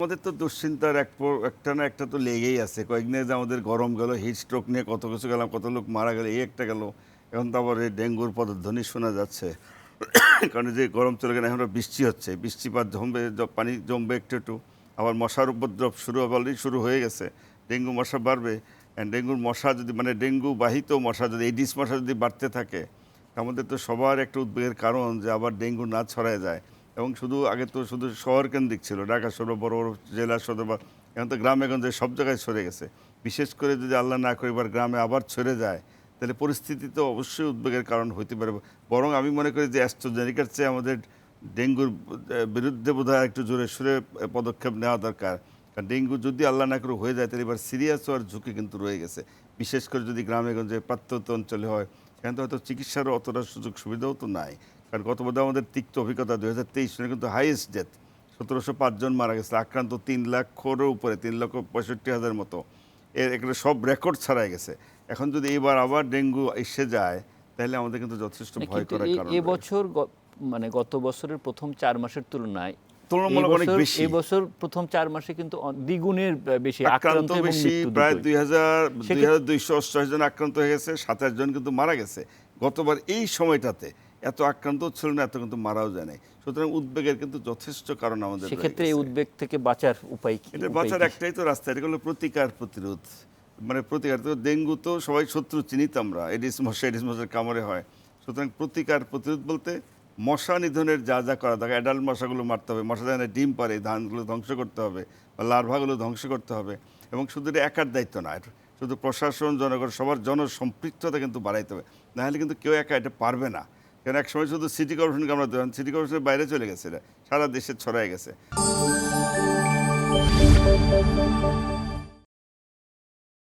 আমাদের তো দুশ্চিন্তার একটা না একটা তো লেগেই আছে। কয়েকদিন আগে যে আমাদের গরম গেল, হিট স্ট্রোক নিয়ে কত কিছু গেলাম, কত লোক মারা গেল, এই একটা গেল। এখন তো আবার এই ডেঙ্গুর পদধ্বনি শোনা যাচ্ছে। কারণ এই যে গরম চলে গেলে এখন বৃষ্টি হচ্ছে, বৃষ্টিপাত জমবে, পানি জমবে একটু একটু। আবার মশার উপদ্রব অলরেডি শুরু হয়ে গেছে। ডেঙ্গু মশা বাড়বে। ডেঙ্গুর মশা যদি মানে ডেঙ্গু বাহিত মশা যদি এডিস মশা যদি বাড়তে থাকে, আমাদের তো সবার একটা উদ্বেগের কারণ যে আবার ডেঙ্গু না ছড়ায় যায়। এবং আগে তো শুধু শহর কেন্দ্রিক ছিল, ঢাকা শহর বড় বড় জেলা সদর, বা এখন তো গ্রামে গঞ্জে সব জায়গায় ছড়ে গেছে। বিশেষ করে যদি আল্লাহ না করে এবার গ্রামে আবার ছড়ে যায়, তাহলে পরিস্থিতি তো অবশ্যই উদ্বেগের কারণ হইতে পারে। বরং আমি মনে করি যে অ্যাস্ট্রাজেনেকার চেয়ে আমাদের ডেঙ্গুর বিরুদ্ধে বোধহয় একটু জোরে সুরে পদক্ষেপ নেওয়া দরকার। কারণ ডেঙ্গু যদি আল্লাহ না করে হয়ে যায়, তাহলে এবার সিরিয়াস হওয়ার ঝুঁকি কিন্তু রয়ে গেছে। বিশেষ করে যদি গ্রামে গঞ্জে প্রত্যন্ত অঞ্চলে হয়, সেখানে তো হয়তো চিকিৎসারও অতটা সুযোগ সুবিধাও তো নাই। কারণ গত বোধহয় আমাদের তিক্ত অভিজ্ঞতা 2023 সালে কিন্তু হাইয়েস্ট ডেথ 1705 জন মারা গেছে, আক্রান্ত 3,00,000-এর উপরে, 3,65,000 মতো। এগুলো সব রেকর্ড ছাড়াই গেছে। এখন যদি এবার আবার ডেঙ্গু এসে যায়, তাহলে আমাদের কিন্তু যথেষ্ট ভয় কিন্তু করার কারণ এবছর মানে গত বছরের প্রথম 4 মাসের তুলনায় তুলনামূলক অনেক বেশি। এই বছর প্রথম 4 মাসে কিন্তু দ্বিগুণের বেশি আক্রান্ত এবং বেশি, মৃত্যু প্রায় দুটোই। 2,288 জন আক্রান্ত হয়ে গেছে, 27 জন কিন্তু মারা গেছে। গতবার এই সময়টাতে এত আক্রান্ত ছিল না, এত কিন্তু মারাও যায় নাই। সুতরাং উদ্বেগের কিন্তু যথেষ্ট কারণ আমাদের রয়ে সেক্ষেত্রে এই গেছে। উদ্বেগ থেকে বাঁচার উপায় কি? এটা বাঁচার একটাই তো রাস্তা, এটা হলো প্রতিকার প্রতিরোধ। মানে প্রতিকার তো, ডেঙ্গু তো সবাই শত্রু চিনিত আমরা, এডিস মশার কামড়ে হয়। সুতরাং প্রতিকার প্রতিরোধ বলতে মশা নিধনের যা যা করা দরকার, অ্যাডাল্ট মশাগুলো মারতে হবে, মশা যেন ডিম পারে ধানগুলো ধ্বংস করতে হবে, বা লার্ভাগুলো ধ্বংস করতে হবে। এবং শুধু এটা একার দায়িত্ব না, এটা শুধু প্রশাসন, জনগণ, সবার জনসম্পৃক্ততা কিন্তু বাড়াইতে হবে। নাহলে কিন্তু কেউ একা এটা পারবে না। কারণ এক সময় শুধু সিটি কর্পোরেশনকে আমরা দেন, সিটি কর্পোরেশনের বাইরে চলে গেছে, এটা সারা দেশে ছড়ায় গেছে।